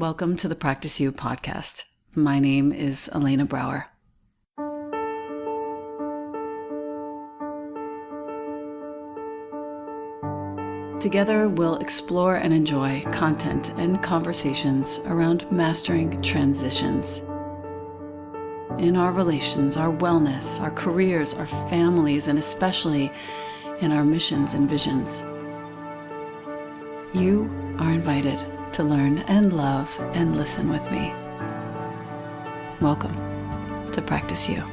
Welcome to the Practice You podcast. My name is Elena Brower. Together, we'll explore and enjoy content and conversations around mastering transitions in our relations, our wellness, our careers, our families, and especially in our missions and visions. You are invited to learn and love and listen with me. Welcome to Practice You.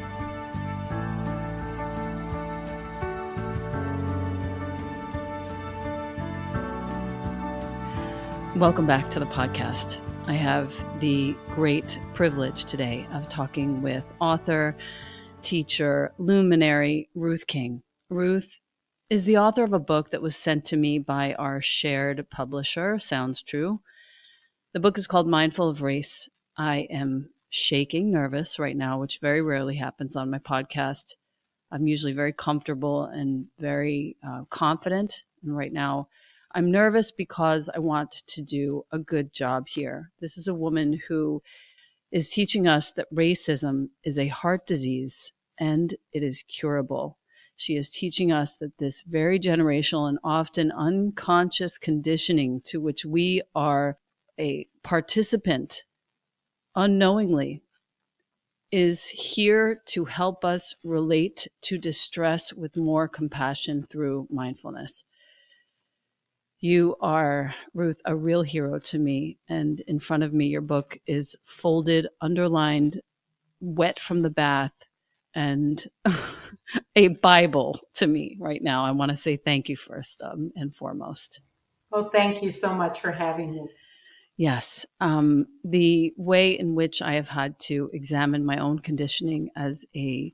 Welcome back to the podcast. I have the great privilege today of talking with author, teacher, luminary Ruth King. Ruth is the author of a book that was sent to me by our shared publisher, Sounds True. The book is called Mindful of Race. I am shaking nervous right now, which very rarely happens on my podcast. I'm usually very comfortable and very confident. And right now, I'm nervous because I want to do a good job here. This is a woman who is teaching us that racism is a heart disease and it is curable. She is teaching us that this very generational and often unconscious conditioning to which we are a participant unknowingly is here to help us relate to distress with more compassion through mindfulness. You are, Ruth, a real hero to me. And in front of me, your book is folded, underlined, wet from the bath, and a Bible to me right now. I want to say thank you first and foremost. Well, thank you so much for having me. Yes. The way in which I have had to examine my own conditioning as a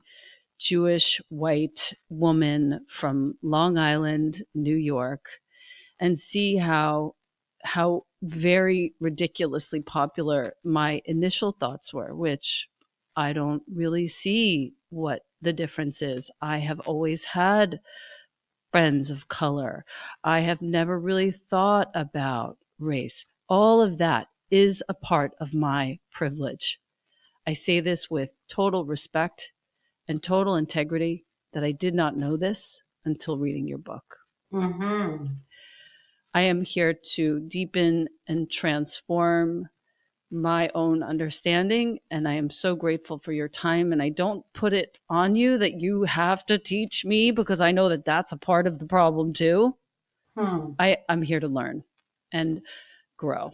Jewish white woman from Long Island, New York, and see how very ridiculously popular my initial thoughts were, which I don't really see what the difference is. I have always had friends of color. I have never really thought about race. All of that is a part of my privilege. I say this with total respect and total integrity that I did not know this until reading your book. Mm-hmm. I am here to deepen and transform my own understanding, and I am so grateful for your time. And I don't put it on you that you have to teach me, because I know that that's a part of the problem too. I'm here to learn and grow.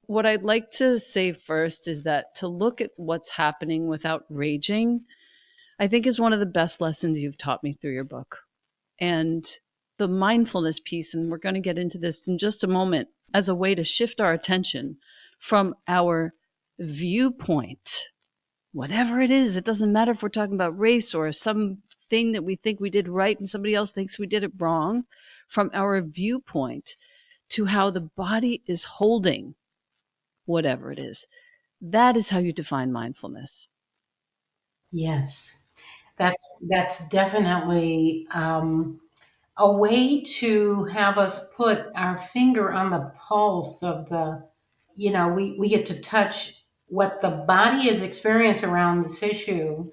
What I'd like to say first is that to look at what's happening without raging, I think is one of the best lessons you've taught me through your book. And the mindfulness piece, and we're going to get into this in just a moment, as a way to shift our attention from our viewpoint, whatever it is. It doesn't matter if we're talking about race or something that we think we did right and somebody else thinks we did it wrong, from our viewpoint to how the body is holding whatever it is. That is how you define mindfulness. Yes, that's definitely a way to have us put our finger on the pulse of we get to touch what the body is experiencing around this issue,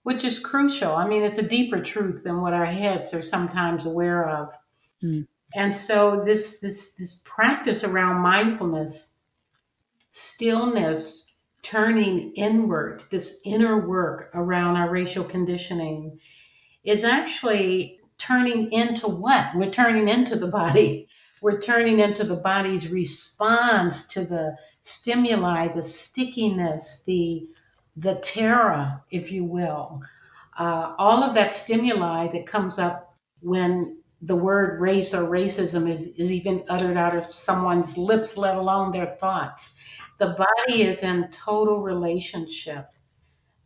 which is crucial. I mean, it's a deeper truth than what our heads are sometimes aware of. And so this practice around mindfulness, stillness, turning inward, this inner work around our racial conditioning is actually turning into what? We're turning into the body. We're turning into the body's response to the stimuli, the stickiness, the terror, if you will. All of that stimuli that comes up when the word race or racism is even uttered out of someone's lips, let alone their thoughts. The body is in total relationship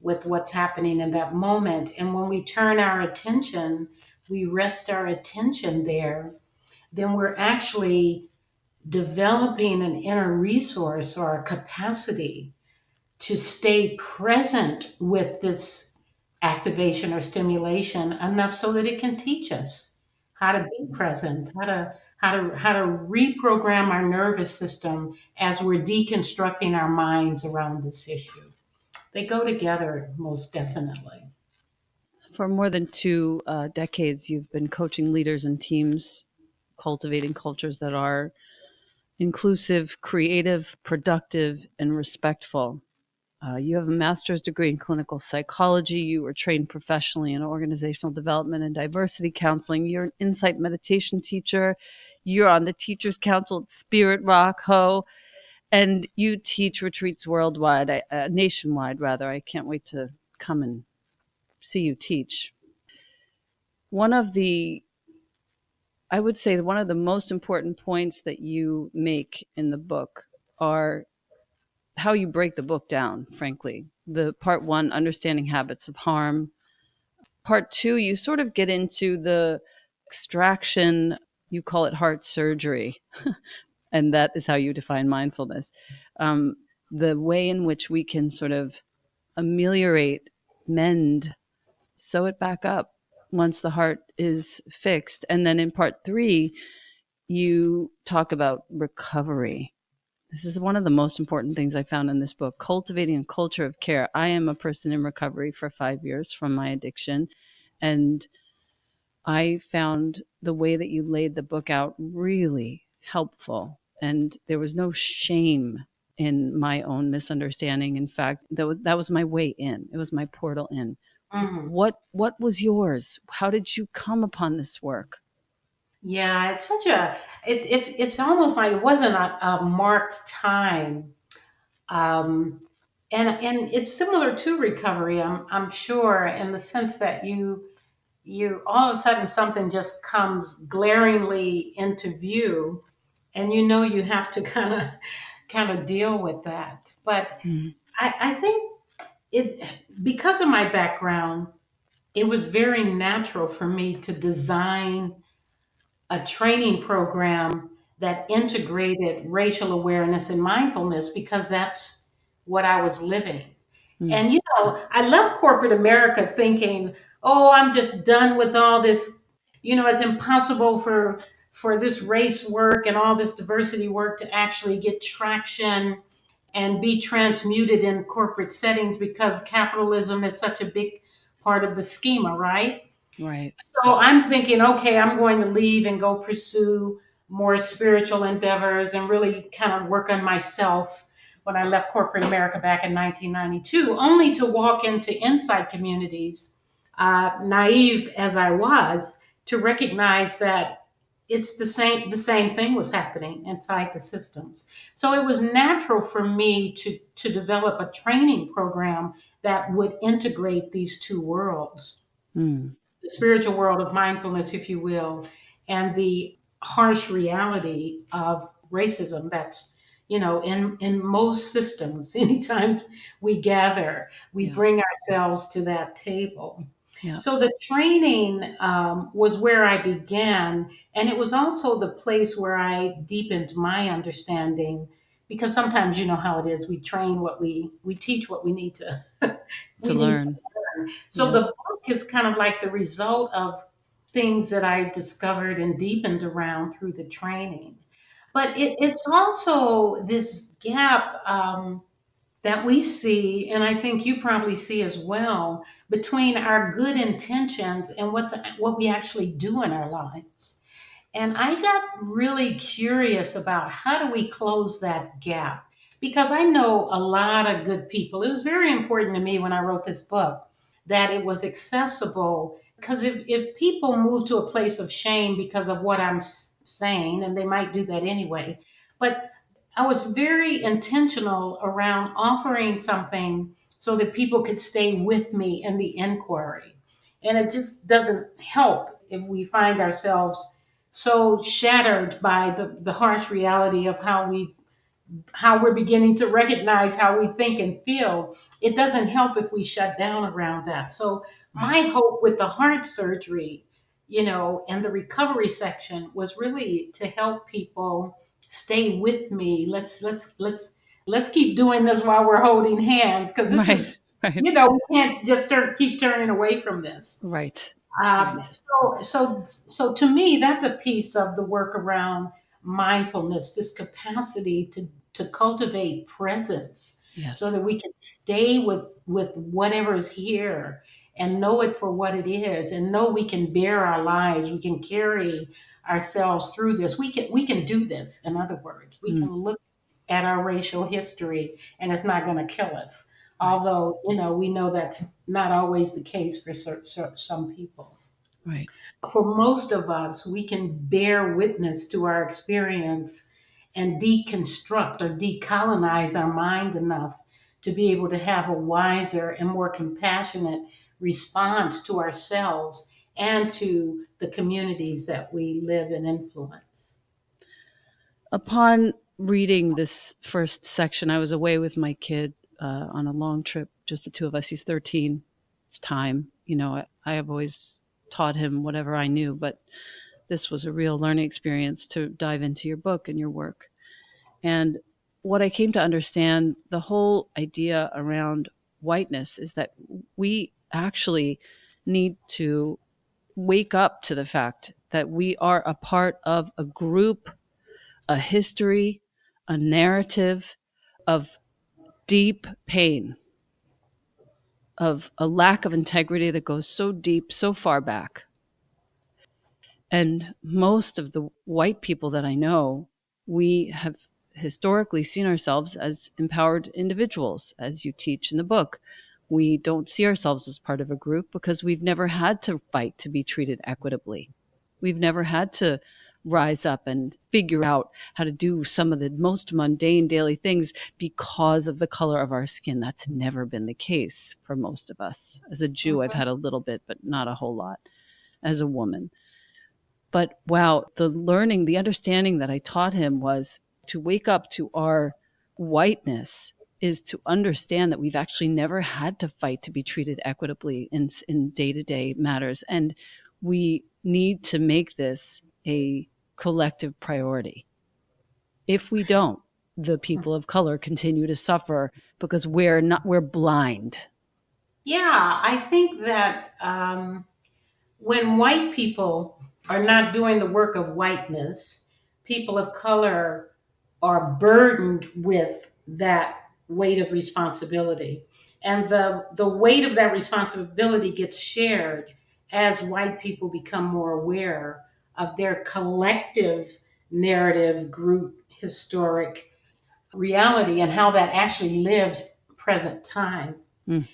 with what's happening in that moment. And when we turn our attention, we rest our attention there, then we're actually developing an inner resource or a capacity to stay present with this activation or stimulation enough so that it can teach us how to be present, how to reprogram our nervous system as we're deconstructing our minds around this issue. They go together most definitely. For more than two decades, you've been coaching leaders and teams, cultivating cultures that are inclusive, creative, productive, and respectful. You have a master's degree in clinical psychology. You were trained professionally in organizational development and diversity counseling. You're an insight meditation teacher. You're on the Teachers Council at Spirit Rock Ho, and you teach retreats worldwide, nationwide rather. I can't wait to come and see you teach. One of the I would say one of the most important points that you make in the book are how you break the book down, frankly. The part one, understanding habits of harm. Part two, you sort of get into the extraction, you call it heart surgery, and that is how you define mindfulness. Um, the way in which we can sort of ameliorate, mend, sew it back up once the heart is fixed. And then in part three, you talk about recovery. This is one of the most important things I found in this book, cultivating a culture of care. I am a person in recovery for 5 years from my addiction, and I found the way that you laid the book out really helpful. And there was no shame in my own misunderstanding. In fact, that was my way in. It was my portal in. Mhm. What was yours? How did you come upon this work? Yeah, it's such a it's almost like it wasn't a marked time. Um, and it's similar to recovery, I'm sure, in the sense that you all of a sudden something just comes glaringly into view, and you have to kind of deal with that. But Mm, I think it because of my background, it was very natural for me to design a training program that integrated racial awareness and mindfulness because that's what I was living. mm, And I left corporate America thinking, "Oh, I'm just done with all this. It's impossible for this race work and all this diversity work to actually get traction and be transmuted in corporate settings because capitalism is such a big part of the schema, right?" right. So I'm thinking, okay, I'm going to leave and go pursue more spiritual endeavors and really kind of work on myself when I left corporate America back in 1992, only to walk into insight communities, naive as I was, to recognize that it's the same thing was happening inside the systems. So it was natural for me to develop a training program that would integrate these two worlds, Mm, the spiritual world of mindfulness, if you will, and the harsh reality of racism that's in most systems. Anytime we gather, we yeah. bring ourselves to that table. Yeah. So the training was where I began, and it was also the place where I deepened my understanding, because sometimes you know how it is, we train what we teach what we need to To we need to learn. learn. So Yeah. the book is kind of like the result of things that I discovered and deepened around through the training. But it's also this gap that we see, and I think you probably see as well, between our good intentions and what we actually do in our lives. And I got really curious about how do we close that gap? Because I know a lot of good people. It was very important to me when I wrote this book that it was accessible. Because if people move to a place of shame because of what I'm saying, and they might do that anyway, but I was very intentional around offering something so that people could stay with me in the inquiry. And it just doesn't help if we find ourselves so shattered by the harsh reality of how we're beginning to recognize how we think and feel. It doesn't help if we shut down around that. So Right. my hope with the heart surgery, and the recovery section was really to help people stay with me. Let's keep doing this while we're holding hands, because this is Right. Right. we can't just keep turning away from this. Right. Right. So to me, that's a piece of the work around mindfulness, this capacity to cultivate presence, so Yes. that we can stay with whatever is here and know it for what it is, and know we can bear our lives, we can carry ourselves through this. We can do this. In other words, we Mm, can look at our racial history, and it's not going to kill us. right. Although, we know that's not always the case for some people. Right. For most of us, we can bear witness to our experience and deconstruct or decolonize our mind enough to be able to have a wiser and more compassionate response to ourselves and to the communities that we live and influence. Upon reading this first section, I was away with my kid on a long trip, just the two of us. He's 13. It's time. I have always taught him whatever I knew, but this was a real learning experience to dive into your book and your work. And what I came to understand, the whole idea around whiteness is that we actually need to wake up to the fact that we are a part of a group, a history, a narrative of deep pain, of a lack of integrity that goes so deep, so far back. And most of the white people that I know, we have historically seen ourselves as empowered individuals, as you teach in the book. We don't see ourselves as part of a group because we've never had to fight to be treated equitably. We've never had to rise up and figure out how to do some of the most mundane daily things because of the color of our skin. That's never been the case for most of us. As a Jew, I've Mhm. had a little bit, but not a whole lot as a woman. But wow, the learning, the understanding that I taught him was to wake up to our whiteness is to understand that we've actually never had to fight to be treated equitably in day-to-day matters. And we need to make this a collective priority. If we don't, the people of color continue to suffer because we're blind. Yeah, I think that when white people are not doing the work of whiteness, people of color are burdened with that weight of responsibility. And the weight of that responsibility gets shared as white people become more aware of their collective narrative, group, historic reality, and how that actually lives present time. Mm,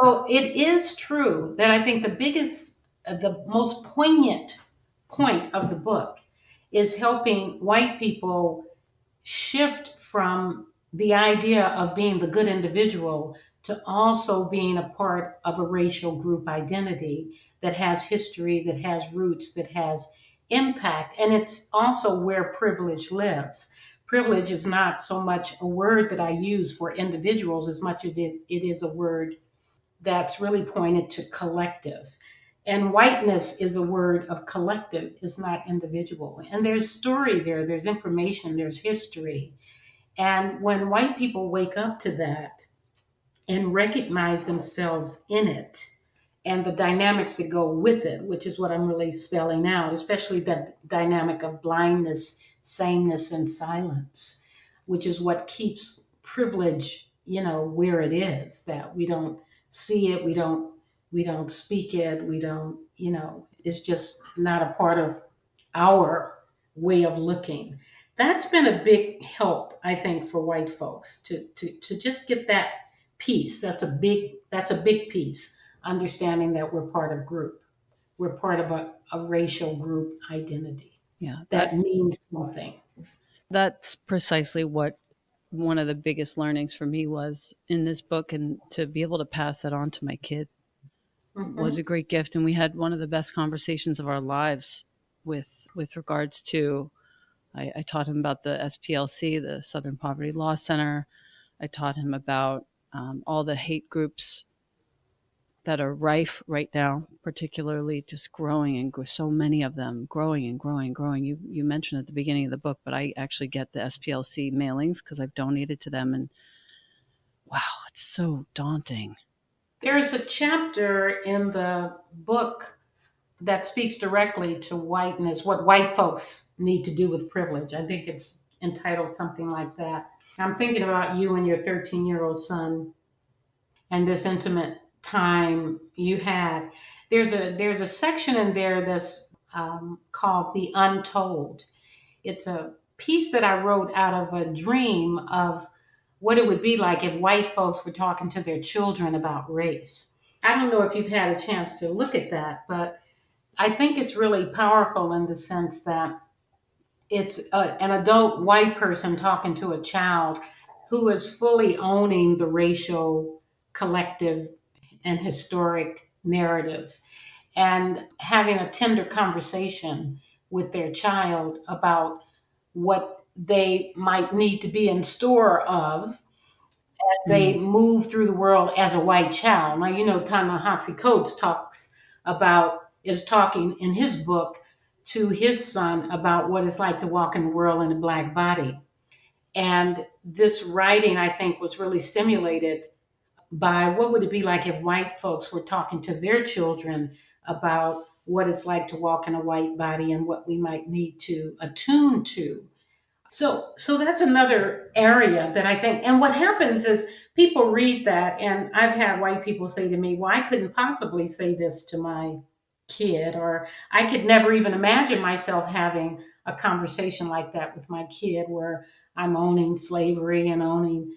So it is true that I think the most poignant point of the book is helping white people shift from the idea of being the good individual to also being a part of a racial group identity that has history, that has roots, that has impact. And it's also where privilege lives. Privilege is not so much a word that I use for individuals as much as it is a word that's really pointed to collective. And whiteness is a word of collective, is not individual. And there's story there, there's information, there's history. And when white people wake up to that and recognize themselves in it and the dynamics that go with it, which is what I'm really spelling out, especially the dynamic of blindness, sameness, and silence, which is what keeps privilege, where it is, that we don't see it, we don't speak it, we don't, it's just not a part of our way of looking. That's been a big help, I think, for white folks to just get that piece. That's a big piece. Understanding that we're part of group, we're part of a racial group identity yeah, that means something. that's precisely what one of the biggest learnings for me was in this book, and to be able to pass that on to my kid was a Hmm. great gift. And we had one of the best conversations of our lives with regards to I taught him about the SPLC, the Southern Poverty Law Center. I taught him about all the hate groups that are rife right now, particularly just growing, and so many of them growing and growing and growing. You mentioned at the beginning of the book, but I actually get the SPLC mailings because I've donated to them, and wow, it's so daunting. There's a chapter in the book, that speaks directly to whiteness, what white folks need to do with privilege. I think it's entitled something like that. I'm thinking about you and your 13-year-old son and this intimate time you had. There's a section in there that's called The Untold. It's a piece that I wrote out of a dream of what it would be like if white folks were talking to their children about race. I don't know if you've had a chance to look at that, but I think it's really powerful in the sense that it's an adult white person talking to a child who is fully owning the racial collective and historic narratives and having a tender conversation with their child about what they might need to be in store of as they Mm. move through the world as a white child. Now, Ta-Nehisi Coates is talking in his book to his son about what it's like to walk in the world in a black body. And this writing, I think, was really stimulated by what would it be like if white folks were talking to their children about what it's like to walk in a white body and what we might need to attune to. So that's another area that I think, and what happens is people read that, and I've had white people say to me, well, I couldn't possibly say this to my kid, or I could never even imagine myself having a conversation like that with my kid where I'm owning slavery and owning,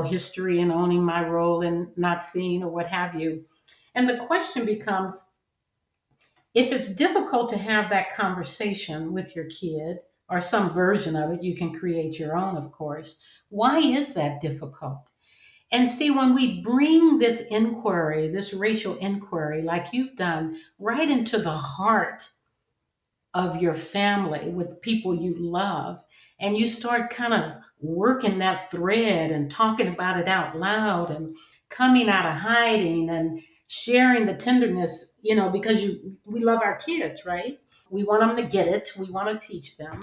history and owning my role in not seeing or what have you. And the question becomes, if it's difficult to have that conversation with your kid or some version of it, you can create your own, of course. Why is that difficult? And see, when we bring this inquiry, this racial inquiry, like you've done, right into the heart of your family with people you love, and you start kind of working that thread and talking about it out loud and coming out of hiding and sharing the tenderness, because we love our kids, right? We want them to get it, we want to teach them.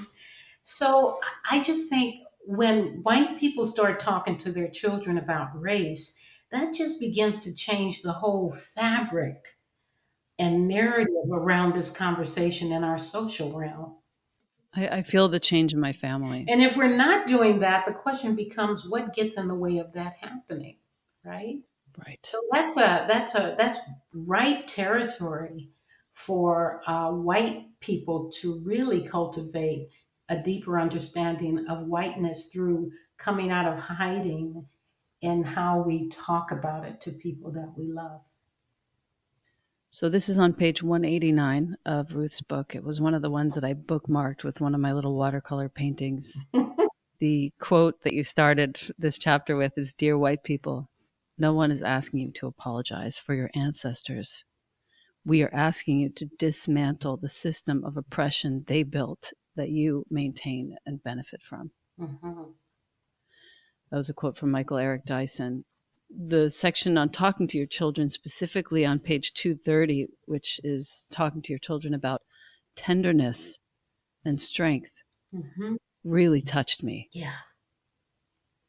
So I just think when white people start talking to their children about race, that just begins to change the whole fabric and narrative around this conversation in our social realm. I feel the change in my family. And if we're not doing that, the question becomes what gets in the way of that happening, right? Right. So that's right territory for white people to really cultivate a deeper understanding of whiteness through coming out of hiding and how we talk about it to people that we love. So this is on page 189 of Ruth's book. It was one of the ones that I bookmarked with one of my little watercolor paintings. The quote that you started this chapter with is, "Dear white people, no one is asking you to apologize for your ancestors. We are asking you to dismantle the system of oppression they built that you maintain and benefit from." Mhm. That was a quote from Michael Eric Dyson. The section on talking to your children, specifically on page 230, which is talking to your children about tenderness and strength, Mhm. really touched me. Yeah.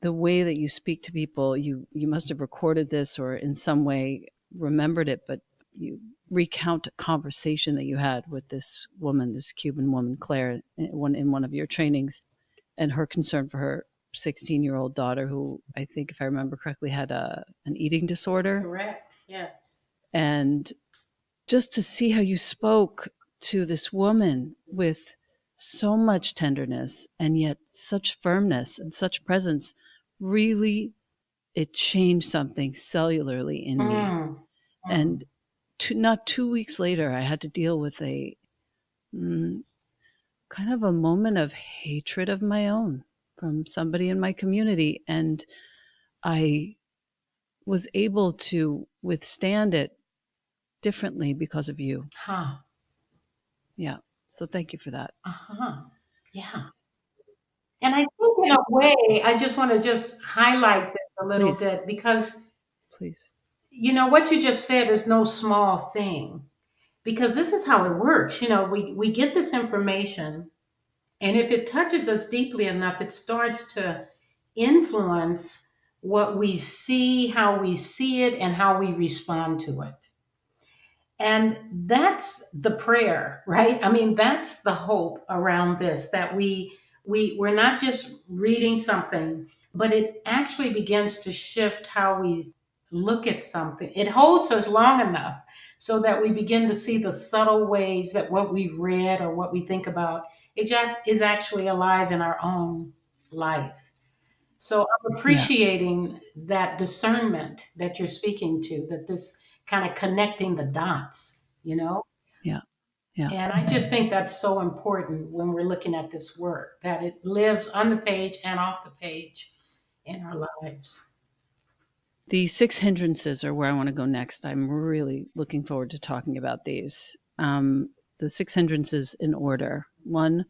The way that you speak to people, you must have recorded this or in some way remembered it, but you recount a conversation that you had with this woman, this Cuban woman, Claire, in one of your trainings, and her concern for her 16-year-old daughter, who I think, if I remember correctly, had an eating disorder. Correct. Yes. And just to see how you spoke to this woman with so much tenderness and yet such firmness and such presence, really, it changed something cellularly in me. Mm. Mm. And not 2 weeks later, I had to deal with a kind of a moment of hatred of my own from somebody in my community. And I was able to withstand it differently because of you. Huh. Yeah. So thank you for that. Uh-huh. Yeah. And I think in a way, I just want to just highlight this a little Please, bit because, please. what you just said is no small thing. Because this is how it works. We get this information, and if it touches us deeply enough, it starts to influence what we see, how we see it, and how we respond to it. And that's the prayer, right? I mean, that's the hope around this, that we're not just reading something, but it actually begins to shift how we look at something. It holds us long enough so that we begin to see the subtle ways that what we've read or what we think about is actually alive in our own life. So I'm Yeah. appreciating that discernment that you're speaking to, that this kind of connecting the dots, you know? Yeah. Yeah. And I just think that's so important when we're looking at this work, that it lives on the page and off the page in our lives. The six hindrances are where I want to go next. I'm really looking forward to talking about these. The six hindrances in order. One,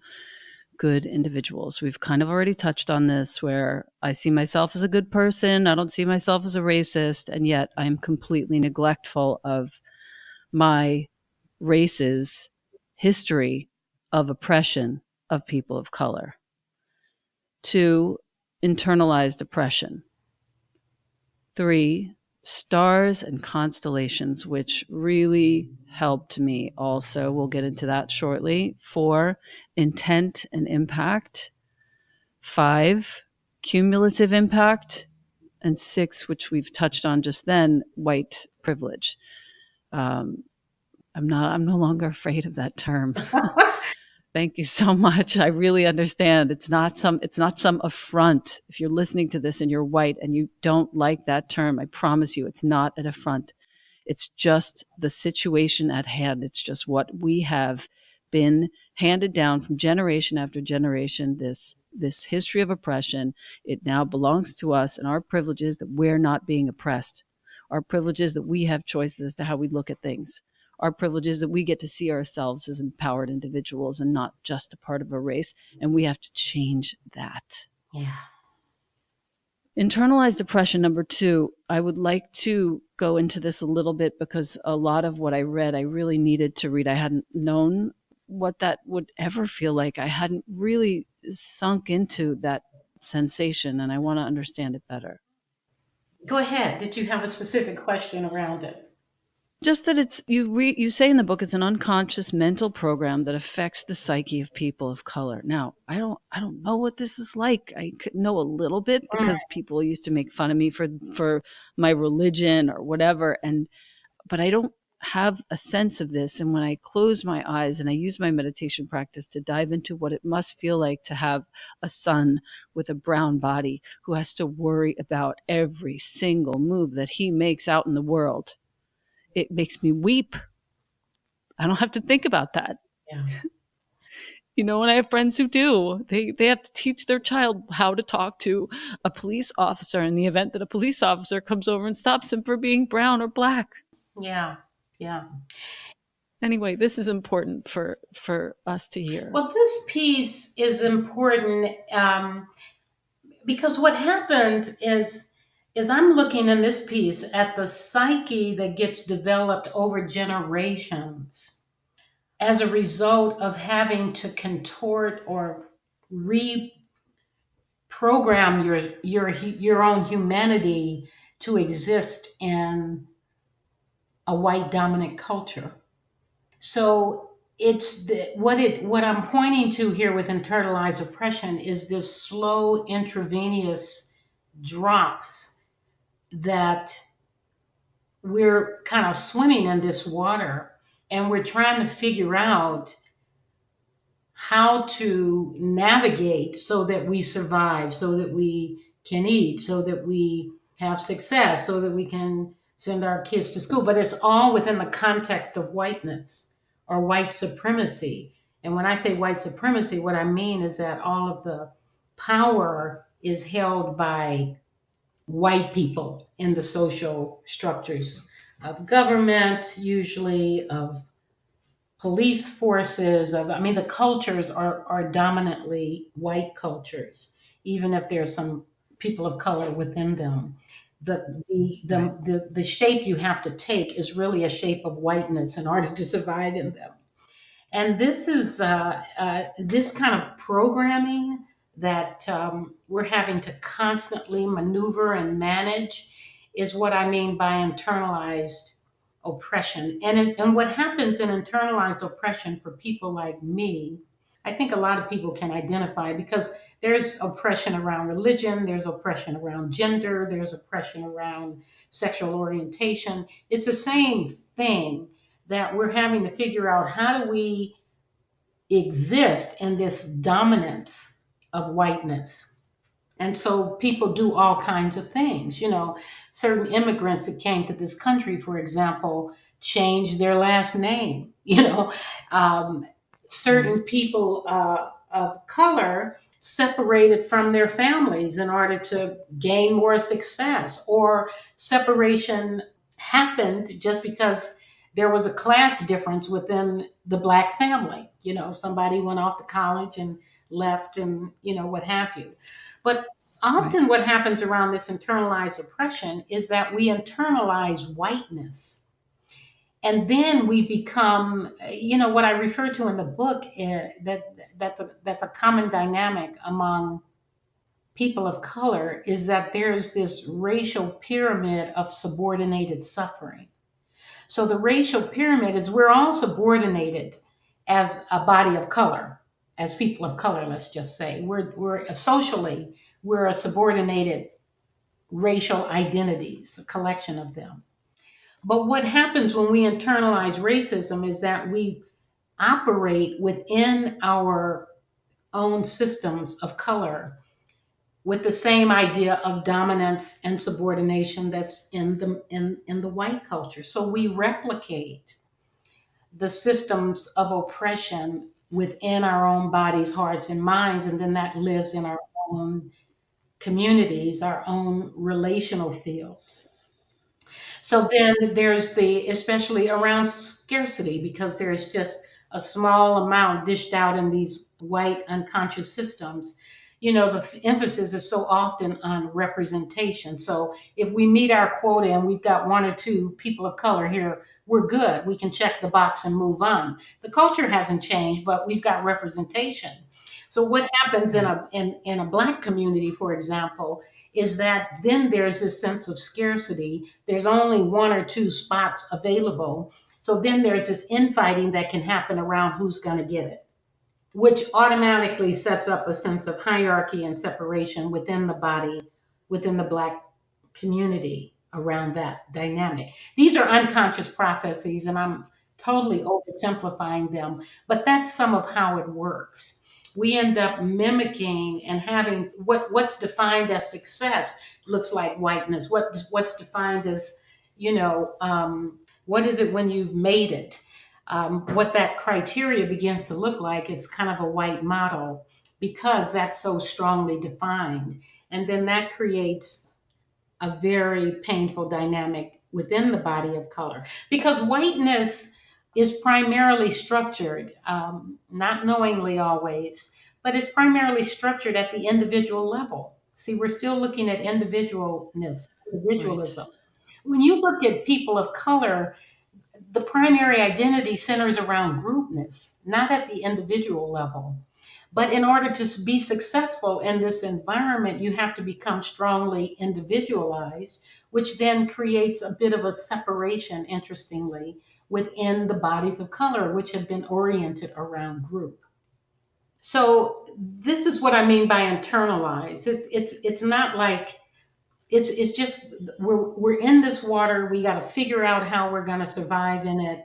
good individuals. We've kind of already touched on this, where I see myself as a good person. I don't see myself as a racist. And yet I'm completely neglectful of my race's history of oppression of people of color. Two, internalized oppression. Three, stars and constellations, which really helped me also. We'll get into that shortly. Four, intent and impact. Five, cumulative impact. And six, which we've touched on just then, white privilege. Um, I'm no longer afraid of that term. Thank you so much. I really understand. It's not some affront. If you're listening to this and you're white and you don't like that term, I promise you it's not an affront. It's just the situation at hand. It's just what we have been handed down from generation after generation, this history of oppression. It now belongs to us, and our privilege is that we're not being oppressed. Our privilege is that we have choices as to how we look at things. Our privilege is that we get to see ourselves as empowered individuals and not just a part of a race, and we have to change that. Yeah. Internalized oppression, number two, I would like to go into this a little bit because a lot of what I read, I really needed to read. I hadn't known what that would ever feel like. I hadn't really sunk into that sensation, and I want to understand it better. Go ahead. Did you have a specific question around it? Just that you say in the book it's an unconscious mental program that affects the psyche of people of color. Now, I don't know what this is like. I could know a little bit Mm, because people used to make fun of me for my religion or whatever, but I don't have a sense of this. And when I close my eyes and I use my meditation practice to dive into what it must feel like to have a son with a brown body who has to worry about every single move that he makes out in the world, it makes me weep. I don't have to think about that. yeah. And I have friends who do. They have to teach their child how to talk to a police officer in the event that a police officer comes over and stops him for being brown or black. Yeah. Yeah. Anyway, this is important for us to hear. Well, this piece is important because what happens is I'm looking in this piece at the psyche that gets developed over generations as a result of having to contort or reprogram your own humanity to exist in a white dominant culture. So what I'm pointing to here with internalized oppression is this slow intravenous drops that we're kind of swimming in this water, and we're trying to figure out how to navigate so that we survive, so that we can eat, so that we have success, so that we can send our kids to school. But it's all within the context of whiteness or white supremacy. And when I say white supremacy, what I mean is that all of the power is held by white people in the social structures of government, usually of police forces. The cultures are dominantly white cultures, even if there's some people of color within them. Right. The shape you have to take is really a shape of whiteness in order to survive in them. And this is this kind of programming that we're having to constantly maneuver and manage is what I mean by internalized oppression. And what happens in internalized oppression for people like me, I think a lot of people can identify, because there's oppression around religion, there's oppression around gender, there's oppression around sexual orientation. It's the same thing, that we're having to figure out, how do we exist in this dominance of whiteness? And so people do all kinds of things. Certain immigrants that came to this country, for example, changed their last name. Um, Certain Right. people of color separated from their families in order to gain more success, or separation happened just because there was a class difference within the Black family. Somebody went off to college and left, and what have you. But Right. often what happens around this internalized oppression is that we internalize whiteness. And then we become, what I refer to in the book, that's a common dynamic among people of color, is that there's this racial pyramid of subordinated suffering. So the racial pyramid is, we're all subordinated as a body of color, as people of color, let's just say. We're socially, we're a subordinated racial identities, a collection of them. But what happens when we internalize racism is that we operate within our own systems of color with the same idea of dominance and subordination that's in the white culture. So we replicate the systems of oppression within our own bodies, hearts, and minds, and then that lives in our own communities, our own relational fields. So then there's especially around scarcity, because there's just a small amount dished out in these white unconscious systems. The emphasis is so often on representation. So if we meet our quota and we've got one or two people of color here, we're good. We can check the box and move on. The culture hasn't changed, but we've got representation. So what happens in Right. a Black community, for example, is that then there's this sense of scarcity. There's only one or two spots available. So then there's this infighting that can happen around who's going to get it, which automatically sets up a sense of hierarchy and separation within the body, within the Black community around that dynamic. These are unconscious processes, and I'm totally oversimplifying them, but that's some of how it works. We end up mimicking and having what's defined as success looks like whiteness. What's defined as, what is it when you've made it? What that criteria begins to look like is kind of a white model, because that's so strongly defined. And then that creates a very painful dynamic within the body of color, because whiteness is primarily structured, not knowingly always, but it's primarily structured at the individual level. See, we're still looking at Right. individualism. When you look at people of color, the primary identity centers around groupness, not at the individual level. But in order to be successful in this environment, you have to become strongly individualized, which then creates a bit of a separation, interestingly, within the bodies of color, which have been oriented around group. So this is what I mean by internalize. It's not like it's just we're in this water. We got to figure out how we're going to survive in it.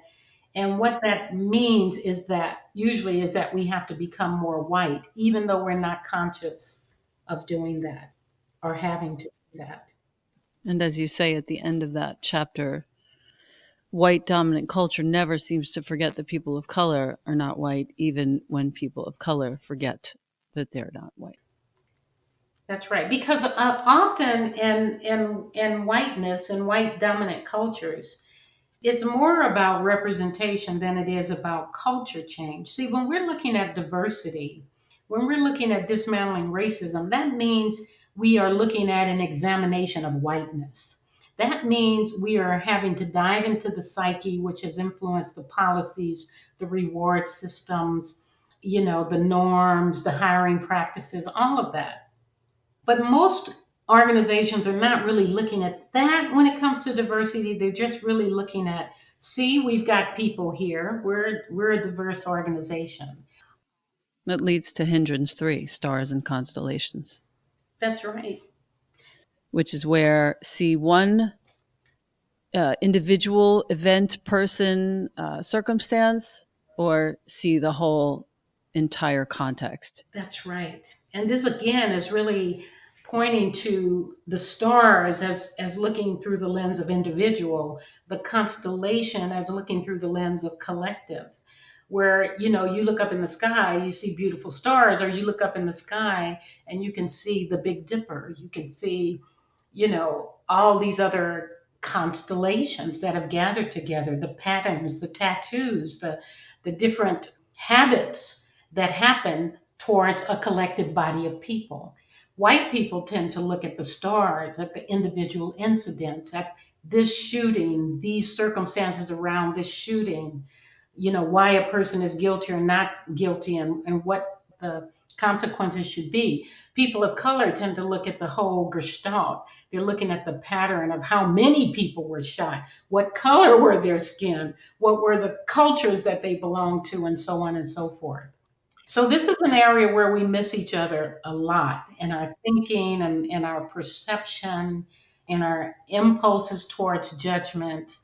And what that means is that usually is that we have to become more white, even though we're not conscious of doing that or having to do that. And as you say at the end of that chapter, white dominant culture never seems to forget that people of color are not white, even when people of color forget that they're not white. That's right. Because often in whiteness and white dominant cultures, it's more about representation than it is about culture change. See, when we're looking at diversity, when we're looking at dismantling racism, that means we are looking at an examination of whiteness. That means we are having to dive into the psyche, which has influenced the policies, the reward systems, the norms, the hiring practices, all of that. But most organizations are not really looking at that when it comes to diversity. They're just really looking at, see, we've got people here. We're a diverse organization. It leads to Hindrance 3, stars and constellations, That's right. which is where see one individual event, person, circumstance, or see the whole entire context. That's right. And this again is really pointing to the stars as looking through the lens of individual, the constellation as looking through the lens of collective. Where, you look up in the sky, you see beautiful stars, or you look up in the sky and you can see the Big Dipper. You can see, all these other constellations that have gathered together, the patterns, the tattoos, the different habits that happen towards a collective body of people. White people tend to look at the stars, at the individual incidents, at this shooting, these circumstances around this shooting, why a person is guilty or not guilty, and what the consequences should be. People of color tend to look at the whole gestalt. They're looking at the pattern of how many people were shot, what color were their skin, what were the cultures that they belonged to, and so on and so forth. So this is an area where we miss each other a lot in our thinking and in our perception, in our impulses towards judgment.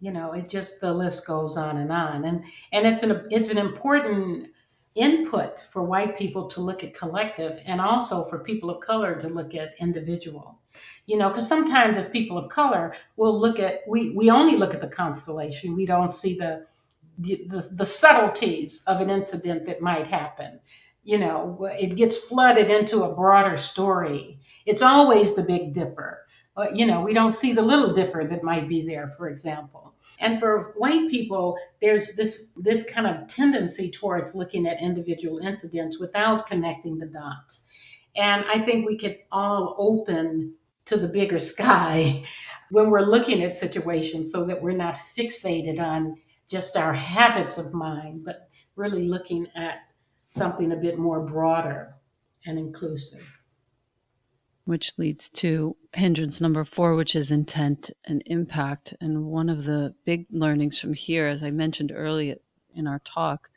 It just, the list goes on and it's an important input for white people to look at collective, and also for people of color to look at individual. Because sometimes as people of color, we only look at the constellation. We don't see the subtleties of an incident that might happen. It gets flooded into a broader story. It's always the Big Dipper. We don't see the Little Dipper that might be there, for example. And for white people, there's this kind of tendency towards looking at individual incidents without connecting the dots. And I think we could all open to the bigger sky when we're looking at situations, so that we're not fixated on just our habits of mind, but really looking at something a bit more broader and inclusive. Which leads to hindrance number 4, which is intent and impact. And one of the big learnings from here, as I mentioned earlier in our talk,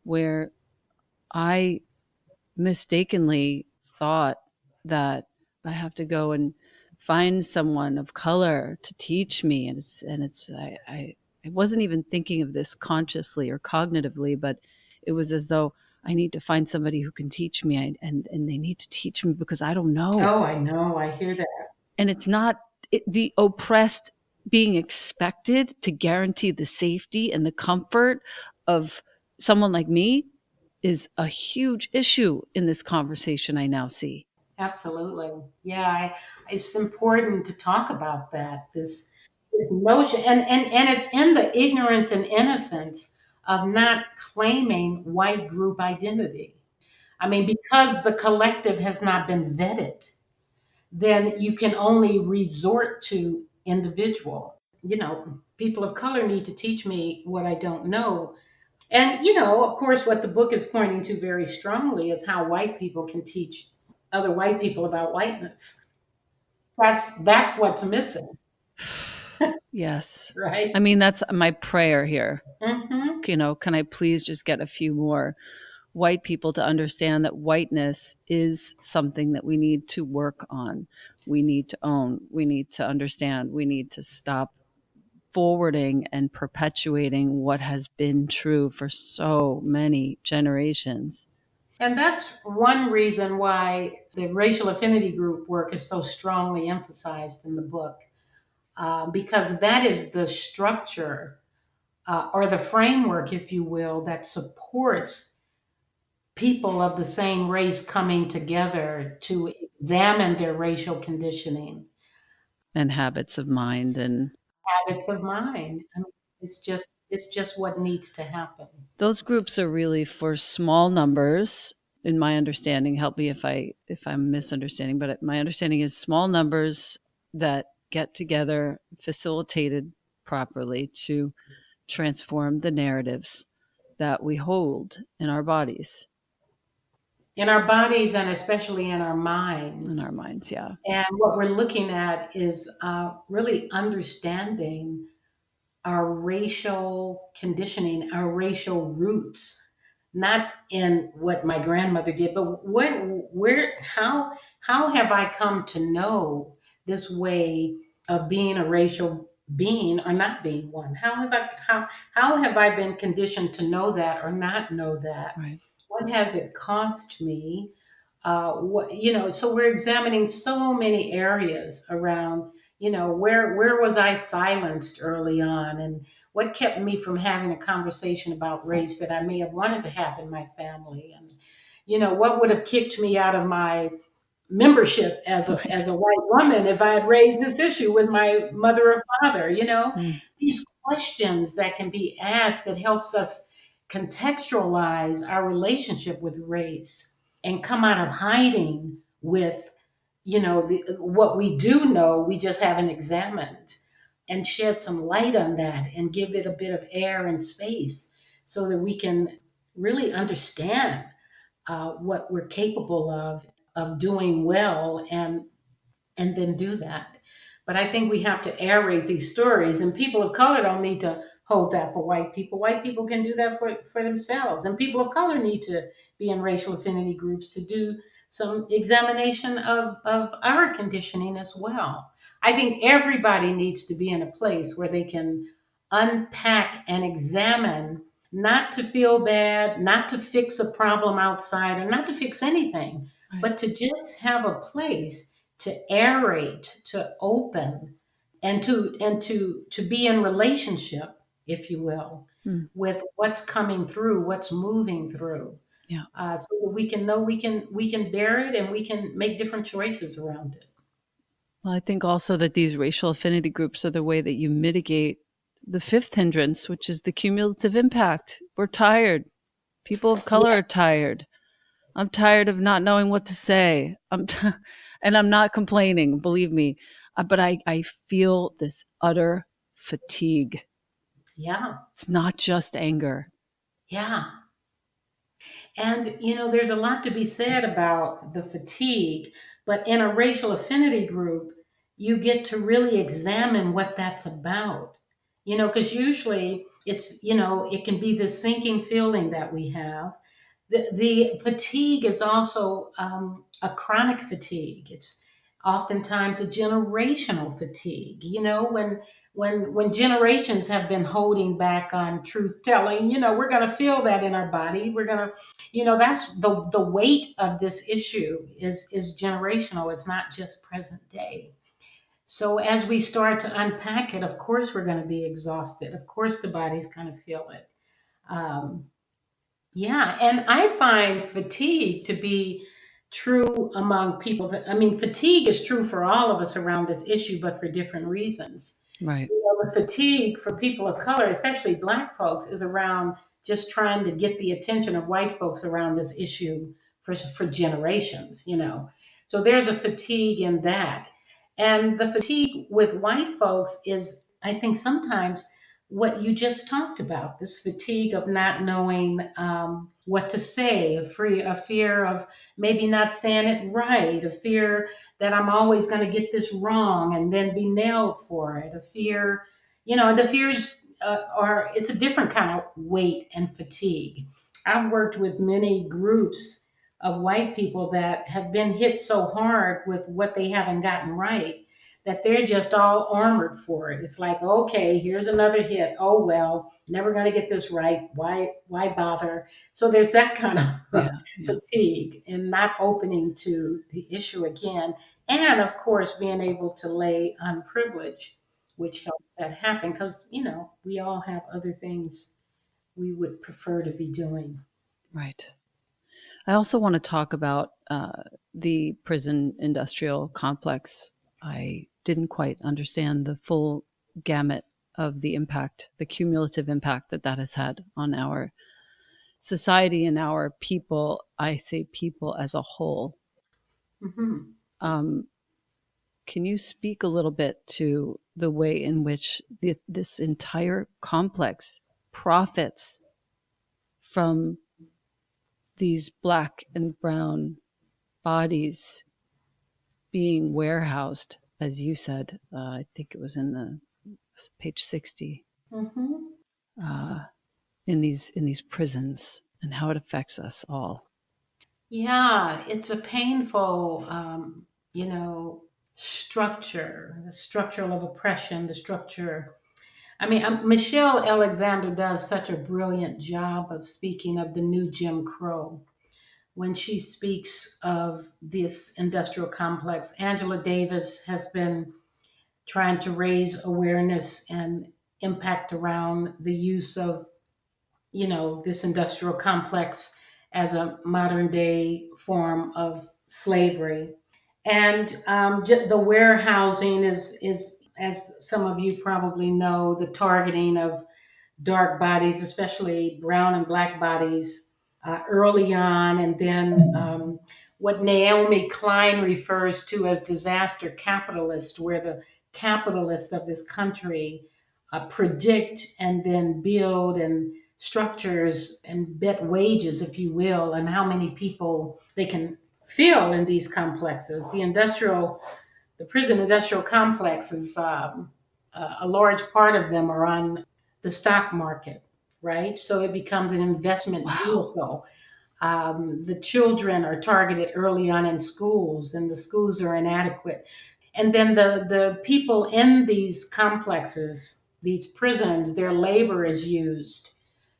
where I mistakenly thought that I have to go and find someone of color to teach me, and I wasn't even thinking of this consciously or cognitively, but it was as though I need to find somebody who can teach me, and they need to teach me because I don't know. Oh, I know. I hear that. And it's not the oppressed being expected to guarantee the safety and the comfort of someone like me is a huge issue in this conversation I now see. Absolutely. Yeah, it's important to talk about that. This notion, and it's in the ignorance and innocence of not claiming white group identity. I mean, because the collective has not been vetted, then you can only resort to individual. People of color need to teach me what I don't know. And, of course, what the book is pointing to very strongly is how white people can teach other white people about whiteness. That's what's missing, Yes. right? I mean, that's my prayer here. Hmm. Can I please just get a few more white people to understand that whiteness is something that we need to work on. We need to own. We need to understand. We need to stop forwarding and perpetuating what has been true for so many generations. And that's one reason why the racial affinity group work is so strongly emphasized in the book, because that is the structure, or the framework, if you will, that supports people of the same race coming together to examine their racial conditioning, And habits of mind, and habits of mind. I mean, it's just what needs to happen. those groups are really for small numbers, in my understanding. Help me if I'm misunderstanding, but my understanding is small numbers that get together, facilitated properly, to transform the narratives that we hold in our bodies. in our bodies and especially in our In our minds. minds. Yeah. And what we're looking at is really understanding our racial conditioning, our racial roots, not in what my grandmother did, but how have I come to know this way of being a racial being or not being one? How have I been conditioned to know that or not know that? Right. What has it cost me? So we're examining so many areas around, where was I silenced early on, and what kept me from having a conversation about race that I may have wanted to have in my family, and what would have kicked me out of my membership as a Right. as a white woman if I had raised this issue with my mother or father. Mm. These questions that can be asked that helps us contextualize our relationship with race and come out of hiding with what we do know, we just haven't examined, and shed some light on that and give it a bit of air and space so that we can really understand what we're capable of doing well, and then do that. But I think we have to aerate these stories, and people of color don't need to hold that for white people. White people can do that for themselves, and people of color need to be in racial affinity groups to do some examination of our conditioning as well. I think everybody needs to be in a place where they can unpack and examine, not to feel bad, not to fix a problem outside, or not to fix anything, Right. but to just have a place to aerate, to open, and to be in relationship, if you will, Mm. with what's coming through, what's moving through, Yeah. so that we can know we can bear it and we can make different choices around it. Well, I think also that these racial affinity groups are the way that you mitigate the fifth hindrance, which is the cumulative impact. We're tired. People of color Yeah, are tired. I'm tired of not knowing what to say. And I'm not complaining, believe me. But I feel this utter fatigue. yeah, It's not just anger. yeah. And, there's a lot to be said about the fatigue, but in a racial affinity group, you get to really examine what that's about. Because usually it can be this sinking feeling that we have. The fatigue is also a chronic fatigue. It's oftentimes a generational fatigue. When generations have been holding back on truth telling, we're going to feel that in our body. We're going to, that's the weight of this issue is generational. It's not just present day. So as we start to unpack it, of course we're going to be exhausted. Of course the body's going to feel it. Um, yeah, and I find fatigue to be true among people I mean, fatigue is true for all of us around this issue, but for different reasons. Right. The fatigue for people of color, especially Black folks, is around just trying to get the attention of white folks around this issue for generations. So there's a fatigue in that. And the fatigue with white folks is, I think, sometimes what you just talked about, this fatigue of not knowing what to say, a fear of maybe not saying it right, a fear that I'm always going to get this wrong and then be nailed for it, a fear, the fears it's a different kind of weight and fatigue. I've worked with many groups of white people that have been hit so hard with what they haven't gotten right that they're just all armored for it. It's like, okay, here's another hit. Oh well, never going to get this right. Why bother? So there's that kind of Yeah. Yeah. fatigue and not opening to the issue again. And of course, being able to lay on privilege, which helps that happen because, we all have other things we would prefer to be doing. Right. I also want to talk about the prison industrial complex. I didn't quite understand the full gamut of the impact, the cumulative impact that that has had on our society and our people. I say people as a whole. Hmm. Um, can you speak a little bit to the way in which this entire complex profits from these black and brown bodies being warehoused, as you said, I think it was in the page 60, Mm-hmm. uh, in these prisons, and how it affects us all. Yeah, it's a painful, structure, the structure of oppression, the structure. I mean, Michelle Alexander does such a brilliant job of speaking of the new Jim Crow when she speaks of this industrial complex. Angela Davis has been trying to raise awareness and impact around the use of, this industrial complex as a modern day form of slavery. And the warehousing is, as some of you probably know, the targeting of dark bodies, especially brown and black bodies, early on. And then what Naomi Klein refers to as disaster capitalist, where the capitalists of this country predict and then build and structures and bet wages, if you will, and how many people they can fill in these complexes. The prison industrial complexes, a large part of them are on the stock market, right? So it becomes an investment Wow. vehicle. The children are targeted early on in schools, and the schools are inadequate. And then the people in these complexes, these prisons, their labor is used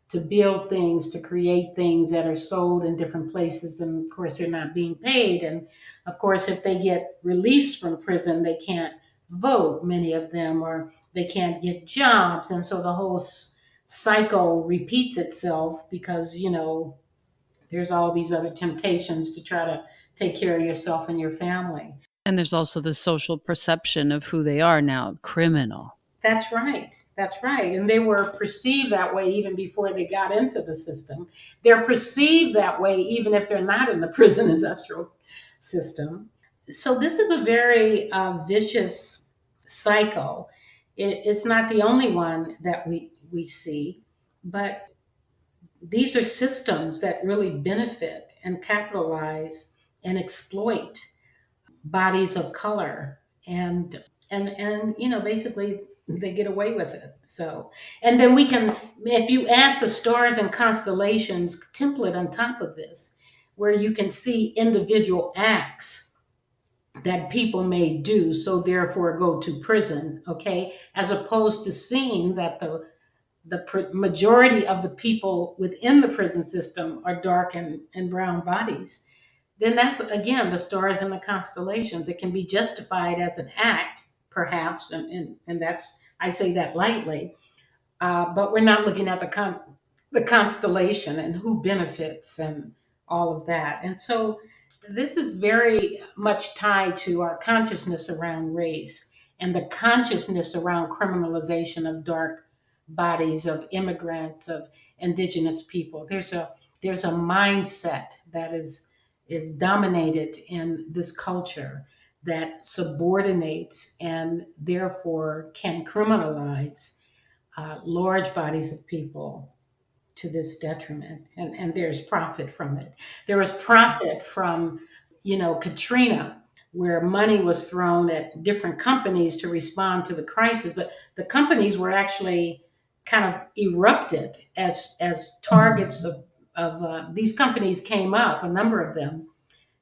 to build things, to create things that are sold in different places. And of course, they're not being paid. And of course, if they get released from prison, they can't vote, many of them, or they can't get jobs. And so the whole cycle repeats itself because, there's all these other temptations to try to take care of yourself and your family. And there's also the social perception of who they are now, criminal. That's right. That's right. And they were perceived that way even before they got into the system. They're perceived that way even if they're not in the prison industrial system. So this is a very vicious cycle. It's not the only one that we see, but these are systems that really benefit and capitalize and exploit bodies of color, and basically they get away with it. So, and then we can, if you add the stars and constellations template on top of this, where you can see individual acts that people may do, so therefore go to prison, okay, as opposed to seeing that the majority of the people within the prison system are dark and brown bodies, then that's again the stars and the constellations. It can be justified as an act, perhaps, and that's, I say that lightly, but we're not looking at the constellation and who benefits and all of that. And so this is very much tied to our consciousness around race and the consciousness around criminalization of dark bodies, of immigrants, of indigenous people. There's a mindset that is dominated in this culture that subordinates and therefore can criminalize large bodies of people to this detriment. And there's profit from it. There was profit from, Katrina, where money was thrown at different companies to respond to the crisis, but the companies were actually kind of erupted as targets of these companies came up, a number of them,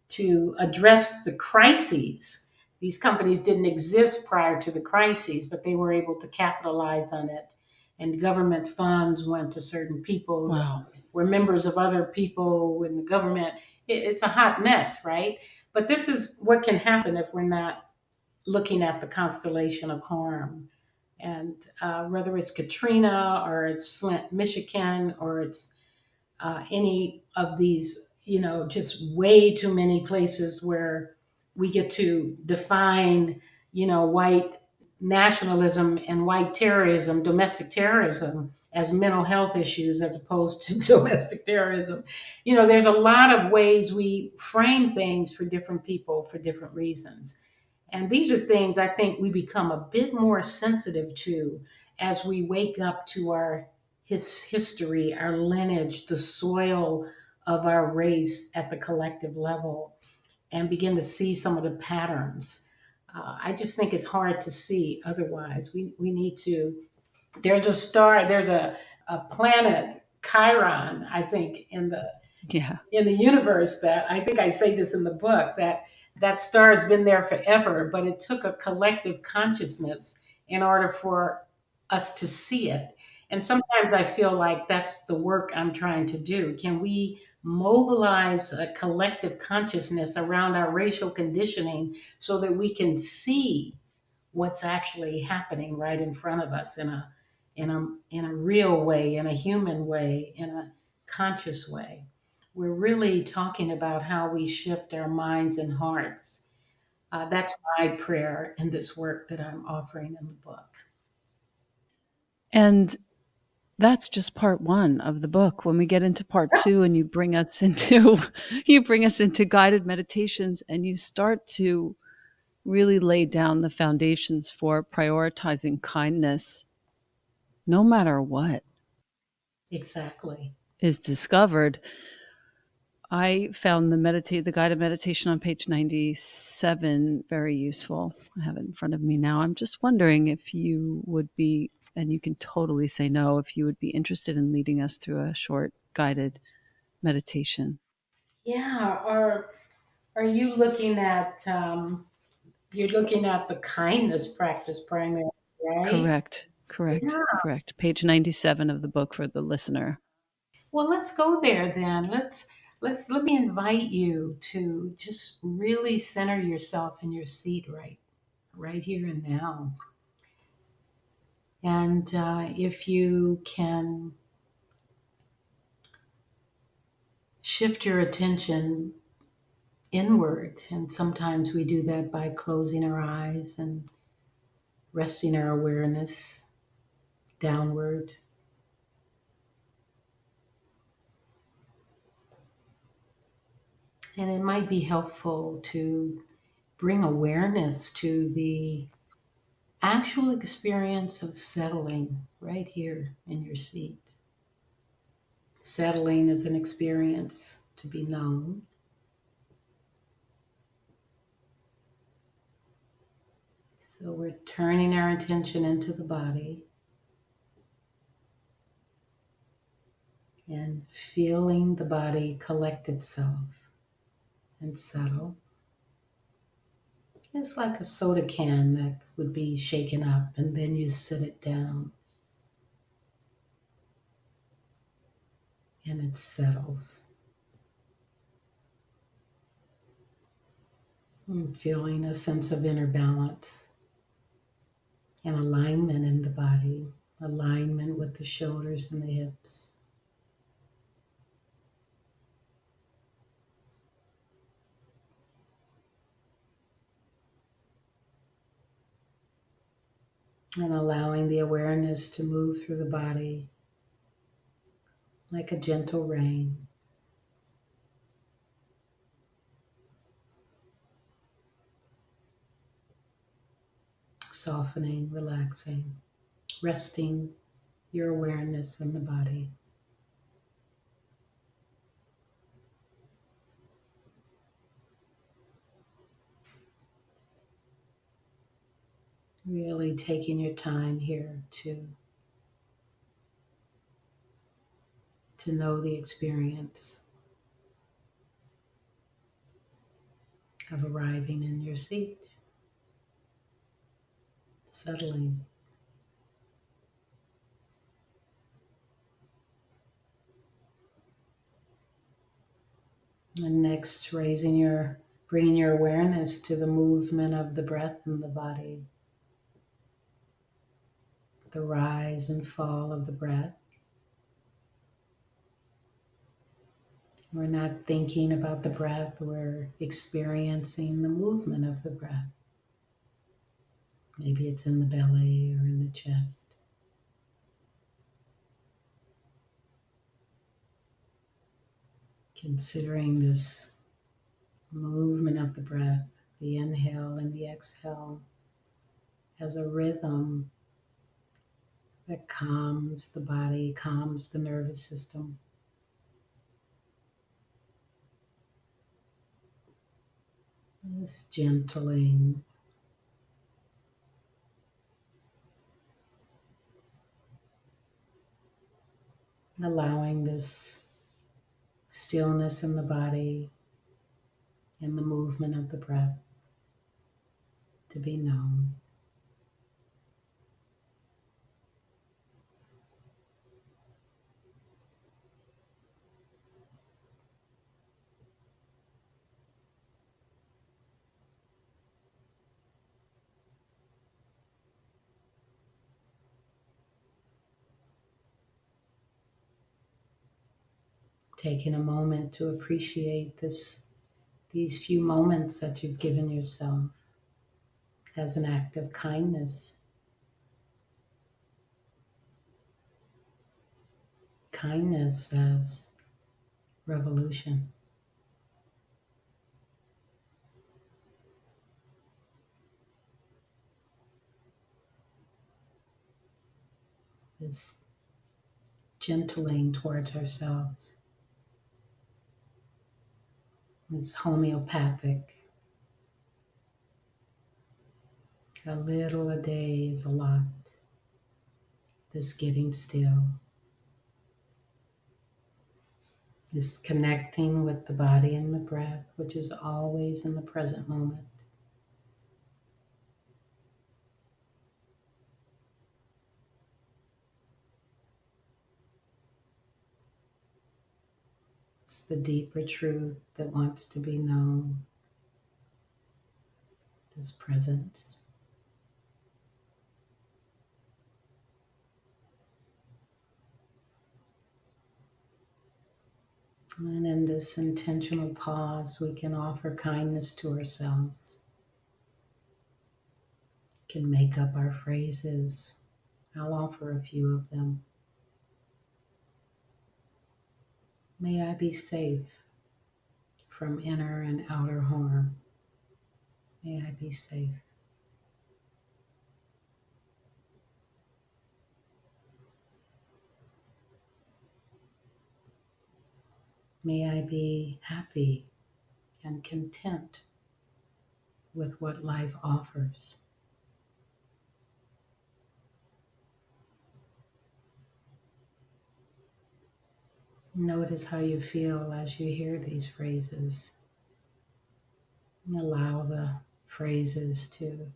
to address the crises. These companies didn't exist prior to the crises, but they were able to capitalize on it. And government funds went to certain people that Wow. were members of other people in the government. It's a hot mess, right? But this is what can happen if we're not looking at the constellation of harm. And whether it's Katrina or it's Flint, Michigan, or it's any of these, just way too many places where we get to define, white nationalism and white terrorism, domestic terrorism, as mental health issues as opposed to domestic terrorism. There's a lot of ways we frame things for different people for different reasons. And these are things I think we become a bit more sensitive to as we wake up to our history, our lineage, the soil of our race at the collective level and begin to see some of the patterns. I just think it's hard to see otherwise. We need to. There's a star. There's a planet, Chiron. I think Yeah. in the universe that I think I say this in the book that that star has been there forever, but it took a collective consciousness in order for us to see it. And sometimes I feel like that's the work I'm trying to do. Can we mobilize a collective consciousness around our racial conditioning so that we can see what's actually happening right in front of us in a real way, in a human way, in a conscious way? We're really talking about how we shift our minds and hearts. That's my prayer in this work that I'm offering in the book. And that's just part one of the book. When we get into part two and you bring us into guided meditations and you start to really lay down the foundations for prioritizing kindness, no matter what Exactly. is discovered. I found the guided meditation on page 97 very useful. I have it in front of me now. I'm just wondering if you would be, and you can totally say no, if you would be interested in leading us through a short guided meditation. Yeah. Or are you looking at you're looking at the kindness practice primarily, right? Correct, correct, Yeah. correct. Page 97 of the book for the listener. Well, let's go there then. Let me invite you to just really center yourself in your seat right here and now. And if you can shift your attention inward, and sometimes we do that by closing our eyes and resting our awareness downward. And it might be helpful to bring awareness to the actual experience of settling right here in your seat. Settling is an experience to be known. So we're turning our attention into the body and feeling the body collect itself and settle. It's like a soda can that would be shaken up and then you sit it down and it settles. Feeling a sense of inner balance and alignment in the body, alignment with the shoulders and the hips. And allowing the awareness to move through the body like a gentle rain. Softening, relaxing, resting your awareness in the body. Really taking your time here to know the experience of arriving in your seat, settling. And next, bringing your awareness to the movement of the breath in the body, the rise and fall of the breath. We're not thinking about the breath, we're experiencing the movement of the breath. Maybe it's in the belly or in the chest. Considering this movement of the breath, the inhale and the exhale, as a rhythm that calms the body, calms the nervous system. This gentling, allowing this stillness in the body and the movement of the breath to be known. Taking a moment to appreciate these few moments that you've given yourself as an act of kindness. Kindness as revolution. This gentling towards ourselves. This homeopathic. A little a day is a lot. This getting still. This connecting with the body and the breath, which is always in the present moment. It's the deeper truth that wants to be known. This presence. And in this intentional pause, we can offer kindness to ourselves. Can make up our phrases. I'll offer a few of them. May I be safe from inner and outer harm. May I be safe. May I be happy and content with what life offers. Notice how you feel as you hear these phrases. Allow the phrases to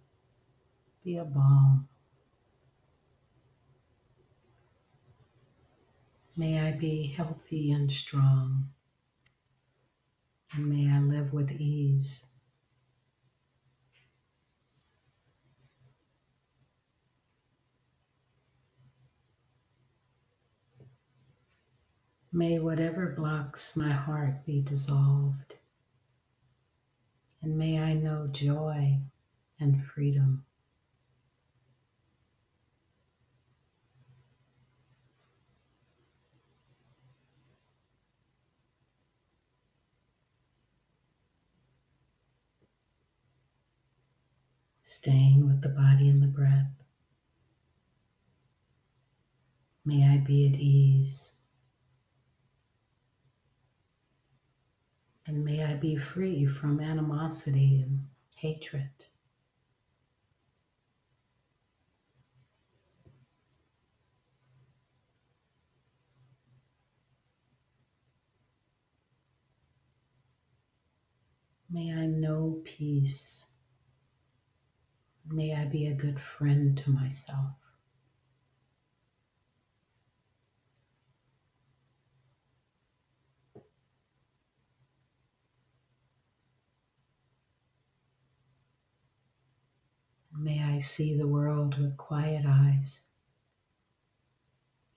be a balm. May I be healthy and strong, and may I live with ease. May whatever blocks my heart be dissolved, and may I know joy and freedom. Staying with the body and the breath. May I be at ease. And may I be free from animosity and hatred. May I know peace. May I be a good friend to myself. May I see the world with quiet eyes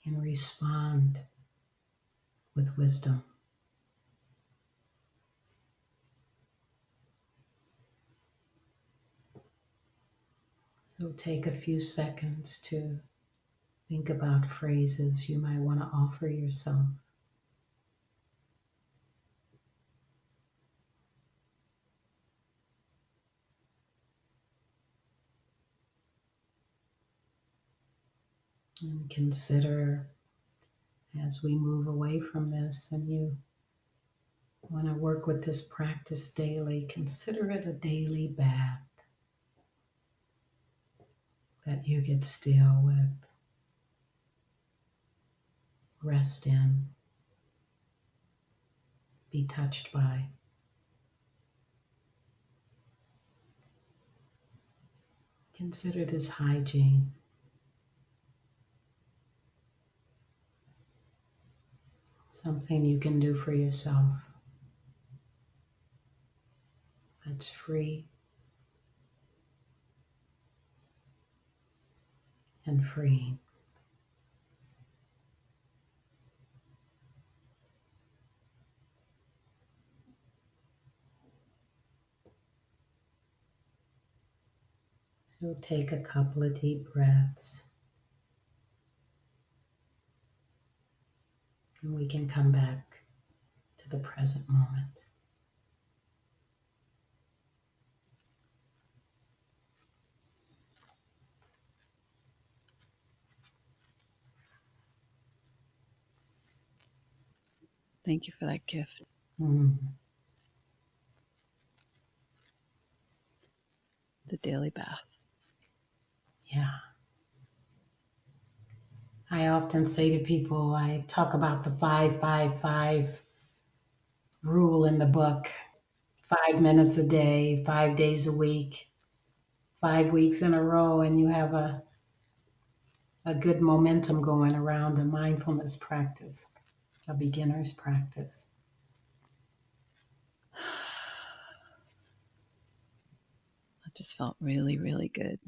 and respond with wisdom. So take a few seconds to think about phrases you might want to offer yourself. And consider as we move away from this and you Want to work with this practice daily, consider it a daily bath that you get still with, rest in, be touched by. Consider this hygiene. Something you can do for yourself that's free and freeing. So take a couple of deep breaths, and we can come back to the present moment. Thank you for that gift. Mm, The daily bath. yeah. I often say to people, I talk about the 5-5-5 rule in the book. 5 minutes a day, 5 days a week, 5 weeks in a row, and you have a good momentum going around a mindfulness practice, a beginner's practice. That just felt really, really good.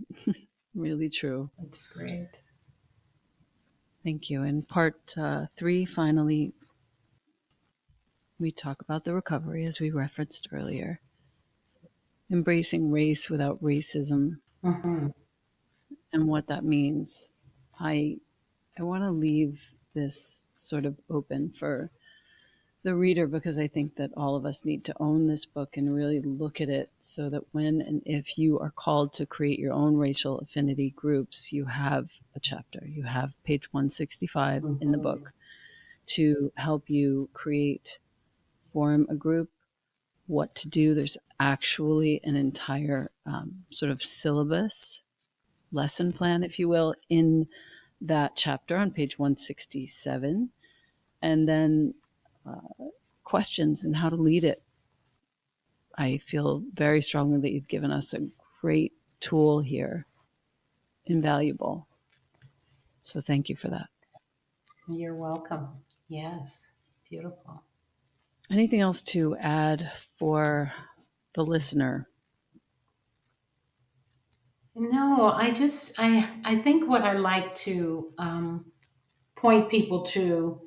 Really true. That's great. Thank you. In part 3, finally, we talk about the recovery, as we referenced earlier, embracing race without racism Mm-hmm. and what that means. I want to leave this sort of open for the reader, because I think that all of us need to own this book and really look at it, so that when and if you are called to create your own racial affinity groups, you have a chapter. You have page 165 in the Mm-hmm. book to help you form a group, what to do. There's actually an entire sort of syllabus, lesson plan, if you will, in that chapter on page 167. And then questions and how to lead it. I feel very strongly that you've given us a great tool here, invaluable. So thank you for that. You're welcome. Yes, beautiful. Anything else to add for the listener? No, I think what I like to point people to,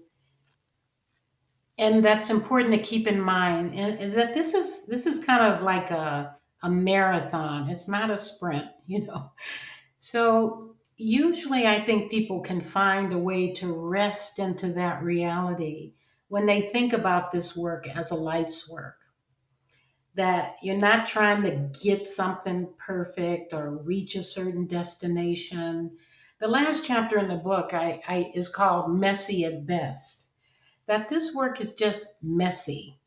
and that's important to keep in mind, and that this is kind of like a marathon. It's not a sprint, you know. So usually I think people can find a way to rest into that reality when they think about this work as a life's work. That you're not trying to get something perfect or reach a certain destination. The last chapter in the book I is called Messy at Best. That this work is just messy.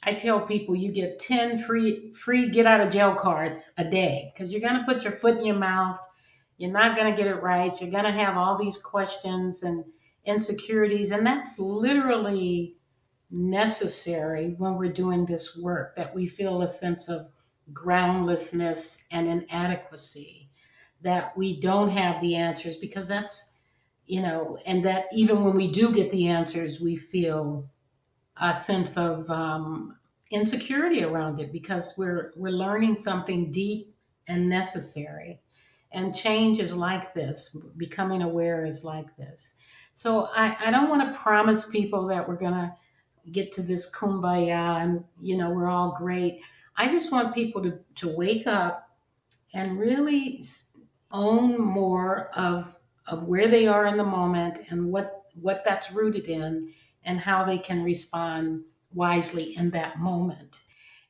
I tell people you get 10 free get out of jail cards a day, because you're going to put your foot in your mouth. You're not going to get it right. You're going to have all these questions and insecurities. And that's literally necessary when we're doing this work, that we feel a sense of groundlessness and inadequacy, that we don't have the answers, because that's, and that even when we do get the answers, we feel a sense of insecurity around it, because we're learning something deep and necessary. And change is like this. Becoming aware is like this. So I don't want to promise people that we're going to get to this kumbaya and we're all great. I just want people to wake up and really own more of where they are in the moment, and what that's rooted in, and how they can respond wisely in that moment.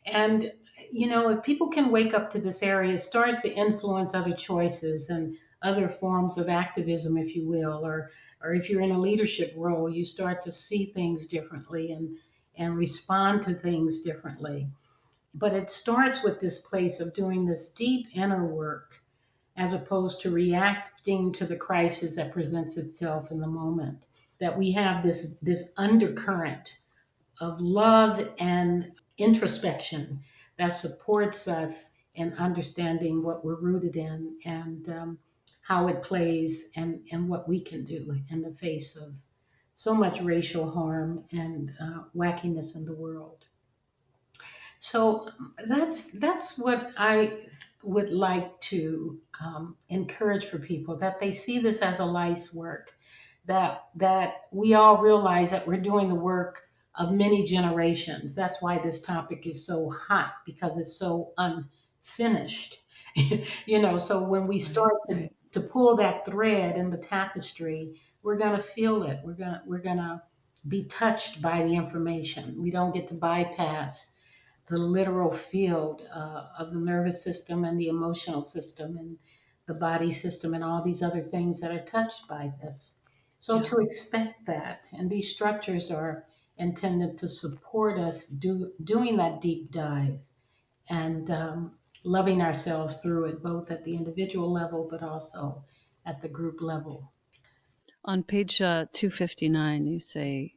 And if people can wake up to this area, it starts to influence other choices and other forms of activism, if you will, or if you're in a leadership role, you start to see things differently, and respond to things differently. But it starts with this place of doing this deep inner work as opposed to reacting to the crisis that presents itself in the moment. That we have this undercurrent of love and introspection that supports us in understanding what we're rooted in, and how it plays, and what we can do in the face of so much racial harm and wackiness in the world. So that's what I would like to encourage for people, that they see this as a life's work, that we all realize that we're doing the work of many generations. That's why this topic is so hot, because it's so unfinished. So when we Right, start right. to pull that thread in the tapestry, we're gonna feel it. We're gonna be touched by the information. We don't get to bypass the literal field of the nervous system and the emotional system and the body system and all these other things that are touched by this. So Yeah. to expect that, and these structures are intended to support us doing that deep dive, and loving ourselves through it, both at the individual level but also at the group level. On page 259, you say,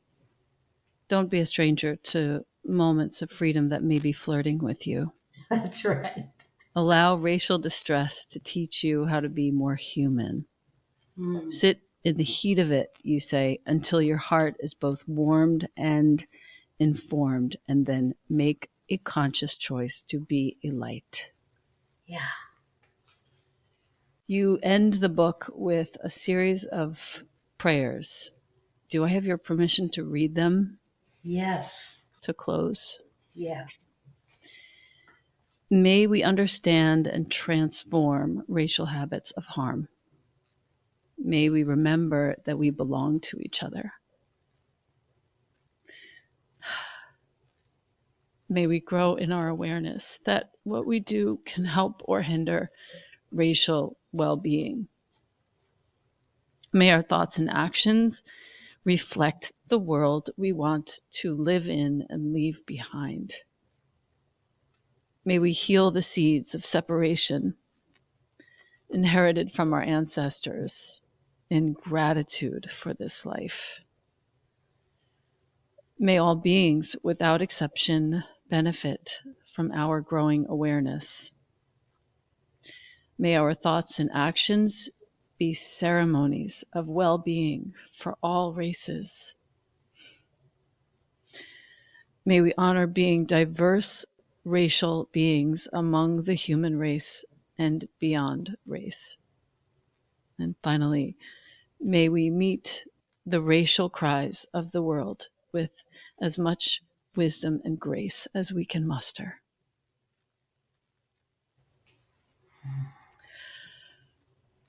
don't be a stranger to moments of freedom that may be flirting with you. That's right. Allow racial distress to teach you how to be more human. Mm. Sit in the heat of it, you say, until your heart is both warmed and informed, and then make a conscious choice to be a light. Yeah. You end the book with a series of prayers. Do I have your permission to read them Yes. to close? Yes. May we understand and transform racial habits of harm. May we remember that we belong to each other. May we grow in our awareness that what we do can help or hinder racial well being. May our thoughts and actions reflect the world we want to live in and leave behind. May we heal the seeds of separation inherited from our ancestors in gratitude for this life. May all beings, without exception, benefit from our growing awareness. May our thoughts and actions be ceremonies of well being for all races. May we honor being diverse racial beings among the human race and beyond race. And finally, may we meet the racial cries of the world with as much wisdom and grace as we can muster.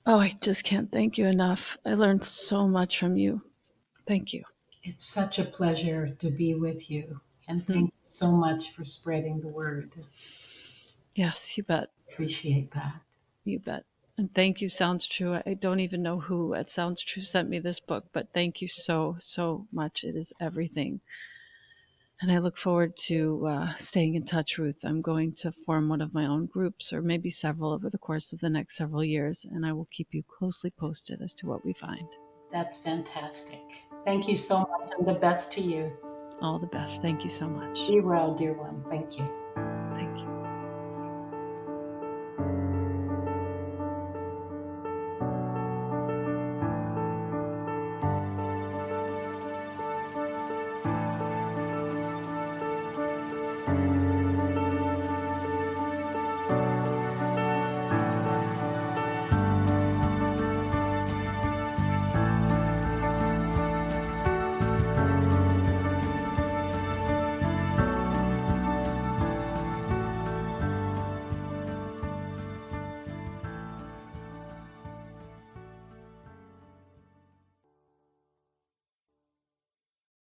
Oh, I just can't thank you enough. I learned so much from you. Thank you. It's such a pleasure to be with you. And Hmm. thank you so much for spreading the word. Yes, you bet. Appreciate that. You bet. And thank you, Sounds True. I don't even know who at Sounds True sent me this book, but thank you so, so much. It is everything. And I look forward to staying in touch, Ruth. I'm going to form one of my own groups, or maybe several, over the course of the next several years, and I will keep you closely posted as to what we find. That's fantastic. Thank you so much, and the best to you. All the best. Thank you so much. Be well, dear one. Thank you.